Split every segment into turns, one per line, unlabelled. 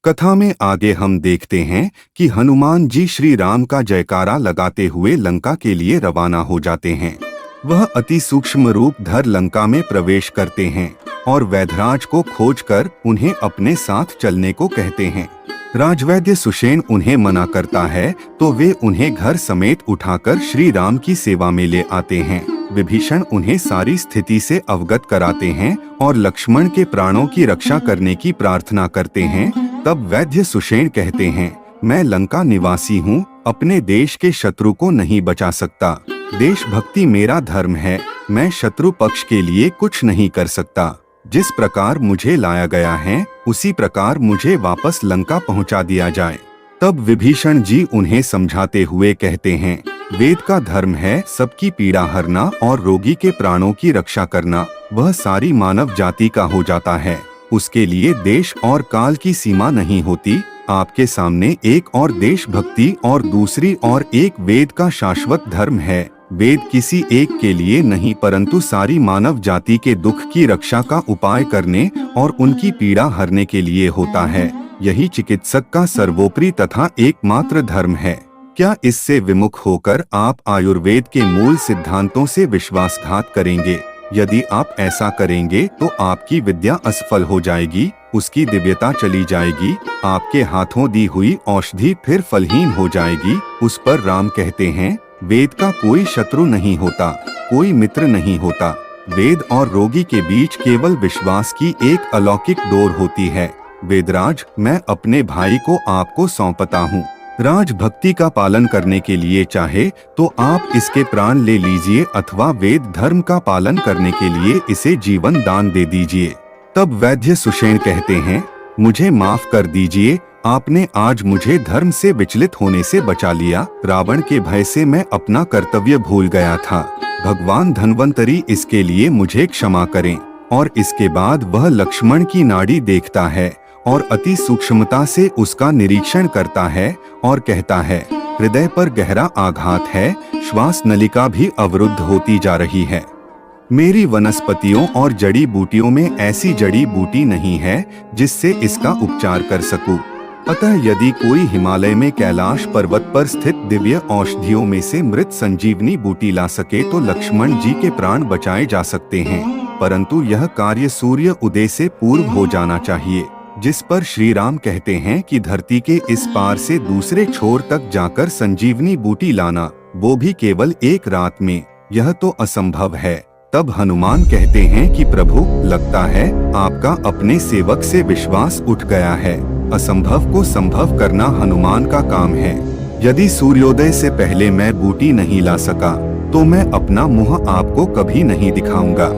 कथा में आगे हम देखते हैं कि हनुमान जी श्री राम का जयकारा लगाते हुए लंका के लिए रवाना हो जाते हैं। वह अति सूक्ष्म रूप धर लंका में प्रवेश करते हैं और वैधराज को खोजकर उन्हें अपने साथ चलने को कहते हैं। राजवैद्य सुषेण उन्हें मना करता है तो वे उन्हें घर समेत उठाकर श्री राम की सेवा में ले आते हैं। विभीषण उन्हें सारी स्थिति से अवगत कराते हैं और लक्ष्मण के प्राणों की रक्षा करने की प्रार्थना करते हैं। तब वैद्य सुषेण कहते हैं, मैं लंका निवासी हूँ, अपने देश के शत्रु को नहीं बचा सकता। देशभक्ति मेरा धर्म है, मैं शत्रु पक्ष के लिए कुछ नहीं कर सकता। जिस प्रकार मुझे लाया गया है उसी प्रकार मुझे वापस लंका पहुंचा दिया जाए। तब विभीषण जी उन्हें समझाते हुए कहते हैं, वेद का धर्म है सबकी पीड़ा हरना और रोगी के प्राणों की रक्षा करना। वह सारी मानव जाति का हो जाता है। उसके लिए देश और काल की सीमा नहीं होती। आपके सामने एक और देशभक्ति और दूसरी और एक वेद का शाश्वत धर्म है। वेद किसी एक के लिए नहीं परंतु सारी मानव जाति के दुख की रक्षा का उपाय करने और उनकी पीड़ा हरने के लिए होता है। यही चिकित्सक का सर्वोपरि तथा एकमात्र धर्म है। क्या इससे विमुख होकर आप आयुर्वेद के मूल सिद्धांतों से विश्वासघात करेंगे? यदि आप ऐसा करेंगे तो आपकी विद्या असफल हो जाएगी, उसकी दिव्यता चली जाएगी, आपके हाथों दी हुई औषधि फिर फलहीन हो जाएगी। उस पर राम कहते हैं, वेद का कोई शत्रु नहीं होता, कोई मित्र नहीं होता। वेद और रोगी के बीच केवल विश्वास की एक अलौकिक डोर होती है। वेदराज, मैं अपने भाई को आपको सौंपता हूँ। राजभक्ति का पालन करने के लिए चाहे तो आप इसके प्राण ले लीजिए अथवा वेद धर्म का पालन करने के लिए इसे जीवन दान दे दीजिए। तब वैद्य सुषेण कहते हैं, मुझे माफ कर दीजिए, आपने आज मुझे धर्म से विचलित होने से बचा लिया। रावण के भय से मैं अपना कर्तव्य भूल गया था। भगवान धन्वंतरी इसके लिए मुझे क्षमा करें। और इसके बाद वह लक्ष्मण की नाड़ी देखता है और अति सूक्ष्मता से उसका निरीक्षण करता है और कहता है, हृदय पर गहरा आघात है, श्वास नलिका भी अवरुद्ध होती जा रही है। मेरी वनस्पतियों और जड़ी बूटियों में ऐसी जड़ी बूटी नहीं है जिससे इसका उपचार कर सकूं। अतः यदि कोई हिमालय में कैलाश पर्वत पर स्थित दिव्य औषधियों में से मृत संजीवनी बूटी ला सके तो लक्ष्मण जी के प्राण बचाए जा सकते हैं, परंतु यह कार्य सूर्य उदय से पूर्व हो जाना चाहिए। जिस पर श्री राम कहते हैं कि धरती के इस पार से दूसरे छोर तक जाकर संजीवनी बूटी लाना, वो भी केवल एक रात में, यह तो असंभव है। तब हनुमान कहते हैं कि प्रभु, लगता है आपका अपने सेवक से विश्वास उठ गया है। असंभव को संभव करना हनुमान का काम है। यदि सूर्योदय से पहले मैं बूटी नहीं ला सका तो मैं अपना मुंह आपको कभी नहीं दिखाऊंगा।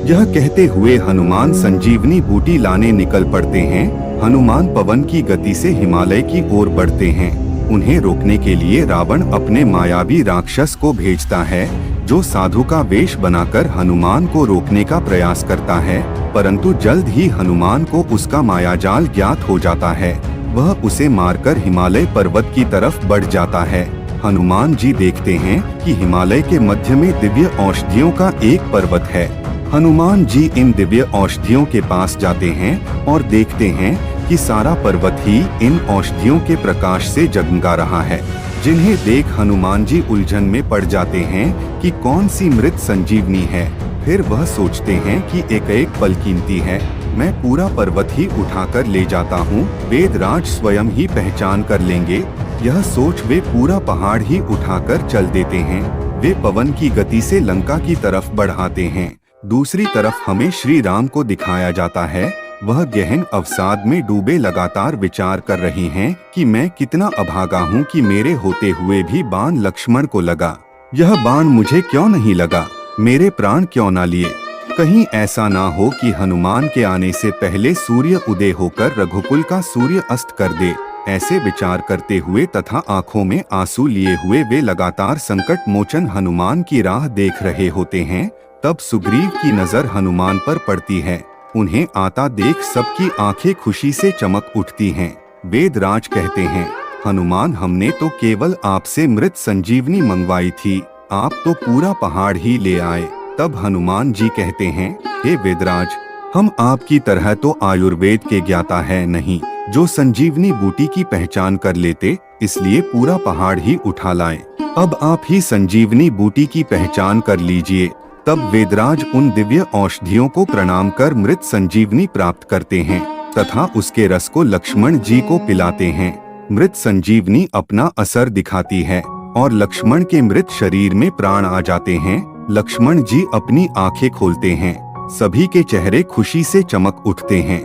यह कहते हुए हनुमान संजीवनी बूटी लाने निकल पड़ते हैं। हनुमान पवन की गति से हिमालय की ओर बढ़ते हैं। उन्हें रोकने के लिए रावण अपने मायावी राक्षस को भेजता है, जो साधु का वेश बनाकर हनुमान को रोकने का प्रयास करता है, परंतु जल्द ही हनुमान को उसका मायाजाल ज्ञात हो जाता है। वह उसे मारकर हिमालय पर्वत की तरफ बढ़ जाता है। हनुमान जी देखते हैं कि हिमालय के मध्य में दिव्य औषधियों का एक पर्वत है। हनुमान जी इन दिव्य औषधियों के पास जाते हैं और देखते हैं कि सारा पर्वत ही इन औषधियों के प्रकाश से जगमगा रहा है, जिन्हें देख हनुमान जी उलझन में पड़ जाते हैं कि कौन सी मृत संजीवनी है। फिर वह सोचते हैं कि एक एक पल कीमती है, मैं पूरा पर्वत ही उठाकर ले जाता हूँ, वेदराज स्वयं ही पहचान कर लेंगे। यह सोच वे पूरा पहाड़ ही उठाकर चल देते हैं। वे पवन की गति से लंका की तरफ बढ़ाते हैं। दूसरी तरफ हमें श्री राम को दिखाया जाता है। वह गहन अवसाद में डूबे लगातार विचार कर रहे हैं कि मैं कितना अभागा हूँ कि मेरे होते हुए भी बाण लक्ष्मण को लगा। यह बाण मुझे क्यों नहीं लगा? मेरे प्राण क्यों ना लिए? कहीं ऐसा ना हो कि हनुमान के आने से पहले सूर्य उदय होकर रघुकुल का सूर्य अस्त कर दे। ऐसे विचार करते हुए तथा आंखों में आंसू लिए हुए वे लगातार संकट मोचन हनुमान की राह देख रहे होते हैं। तब सुग्रीव की नजर हनुमान पर पड़ती है। उन्हें आता देख सबकी आंखें खुशी से चमक उठती हैं। वेदराज कहते हैं, हनुमान, हमने तो केवल आपसे मृत संजीवनी मंगवाई थी, आप तो पूरा पहाड़ ही ले आए। तब हनुमान जी कहते हैं, हे वेदराज, हम आपकी तरह तो आयुर्वेद के ज्ञाता है नहीं, जो संजीवनी बूटी की पहचान कर लेते, इसलिए पूरा पहाड़ ही उठा लाए। अब आप ही संजीवनी बूटी की पहचान कर लीजिए। तब वेदराज उन दिव्य औषधियों को प्रणाम कर मृत संजीवनी प्राप्त करते हैं तथा उसके रस को लक्ष्मण जी को पिलाते हैं। मृत संजीवनी अपना असर दिखाती है और लक्ष्मण के मृत शरीर में प्राण आ जाते हैं। लक्ष्मण जी अपनी आंखें खोलते हैं, सभी के चेहरे खुशी से चमक उठते हैं।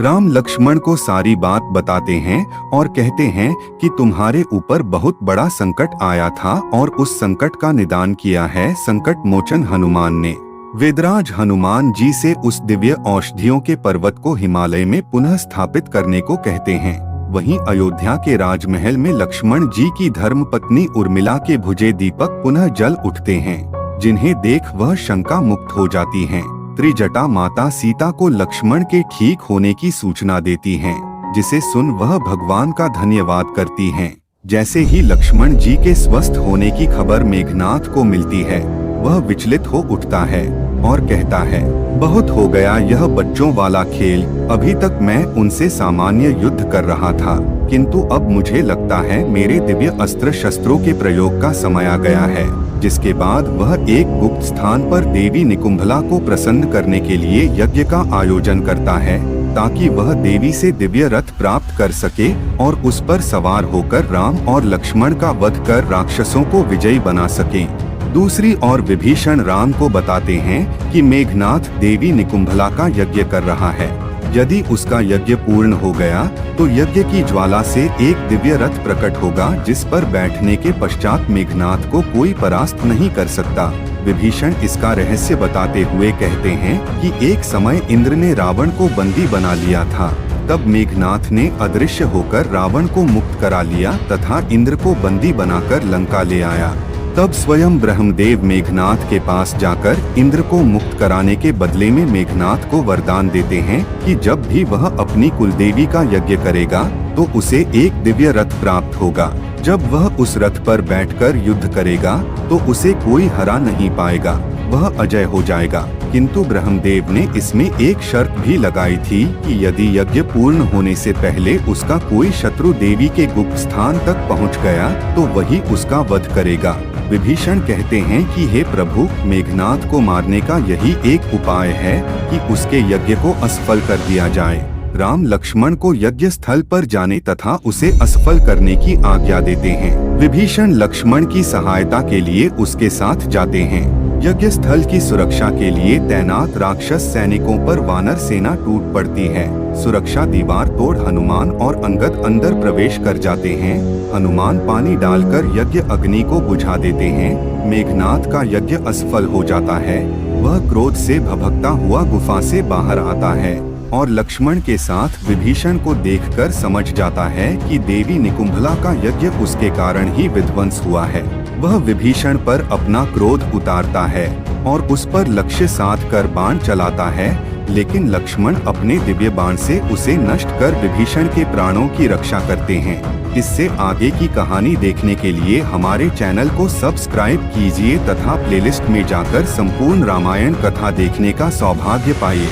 राम लक्ष्मण को सारी बात बताते हैं और कहते हैं कि तुम्हारे ऊपर बहुत बड़ा संकट आया था और उस संकट का निदान किया है संकट मोचन हनुमान ने। वेदराज हनुमान जी से उस दिव्य औषधियों के पर्वत को हिमालय में पुनः स्थापित करने को कहते हैं। वहीं अयोध्या के राजमहल में लक्ष्मण जी की धर्मपत्नी उर्मिला के भुजे दीपक पुनः जल उठते हैं, जिन्हें देख वह शंका मुक्त हो जाती हैं। त्रिजटा माता सीता को लक्ष्मण के ठीक होने की सूचना देती हैं, जिसे सुन वह भगवान का धन्यवाद करती हैं। जैसे ही लक्ष्मण जी के स्वस्थ होने की खबर मेघनाथ को मिलती है, वह विचलित हो उठता है और कहता है, बहुत हो गया यह बच्चों वाला खेल। अभी तक मैं उनसे सामान्य युद्ध कर रहा था, किंतु अब मुझे लगता है मेरे दिव्य अस्त्र शस्त्रों के प्रयोग का समय आ गया है। जिसके बाद वह एक गुप्त स्थान पर देवी निकुंभला को प्रसन्न करने के लिए यज्ञ का आयोजन करता है, ताकि वह देवी से दिव्य रथ प्राप्त कर सके और उस पर सवार होकर राम और लक्ष्मण का वध कर राक्षसों को विजयी बना सके। दूसरी ओर विभीषण राम को बताते हैं कि मेघनाथ देवी निकुंभला का यज्ञ कर रहा है। यदि उसका यज्ञ पूर्ण हो गया तो यज्ञ की ज्वाला से एक दिव्य रथ प्रकट होगा, जिस पर बैठने के पश्चात मेघनाथ को कोई परास्त नहीं कर सकता। विभीषण इसका रहस्य बताते हुए कहते हैं कि एक समय इंद्र ने रावण को बंदी बना लिया था। तब मेघनाथ ने अदृश्य होकर रावण को मुक्त करा लिया तथा इंद्र को बंदी बनाकर लंका ले आया। तब स्वयं ब्रह्मदेव मेघनाथ के पास जाकर इंद्र को मुक्त कराने के बदले में मेघनाथ को वरदान देते हैं कि जब भी वह अपनी कुलदेवी का यज्ञ करेगा तो उसे एक दिव्य रथ प्राप्त होगा। जब वह उस रथ पर बैठकर युद्ध करेगा तो उसे कोई हरा नहीं पाएगा, वह अजय हो जाएगा। किंतु ब्रह्मदेव ने इसमें एक शर्त भी लगाई थी कि यदि यज्ञ पूर्ण होने से पहले उसका कोई शत्रु देवी के गुप्त स्थान तक पहुंच गया तो वही उसका वध करेगा। विभीषण कहते हैं कि हे प्रभु, मेघनाथ को मारने का यही एक उपाय है कि उसके यज्ञ को असफल कर दिया जाए। राम लक्ष्मण को यज्ञ स्थल पर जाने तथा उसे असफल करने की आज्ञा देते हैं। विभीषण लक्ष्मण की सहायता के लिए उसके साथ जाते हैं। यज्ञ स्थल की सुरक्षा के लिए तैनात राक्षस सैनिकों पर वानर सेना टूट पड़ती है। सुरक्षा दीवार तोड़ हनुमान और अंगद अंदर प्रवेश कर जाते हैं। हनुमान पानी डालकर यज्ञ अग्नि को बुझा देते हैं। मेघनाथ का यज्ञ असफल हो जाता है। वह क्रोध से भभकता हुआ गुफा से बाहर आता है और लक्ष्मण के साथ विभीषण को देखकर समझ जाता है कि देवी निकुंभला का यज्ञ उसके कारण ही विध्वंस हुआ है। वह विभीषण पर अपना क्रोध उतारता है और उस पर लक्ष्य साध कर बाण चलाता है, लेकिन लक्ष्मण अपने दिव्य बाण से उसे नष्ट कर विभीषण के प्राणों की रक्षा करते हैं। इससे आगे की कहानी देखने के लिए हमारे चैनल को सब्सक्राइब कीजिए तथा प्लेलिस्ट में जाकर संपूर्ण रामायण कथा देखने का सौभाग्य पाइए।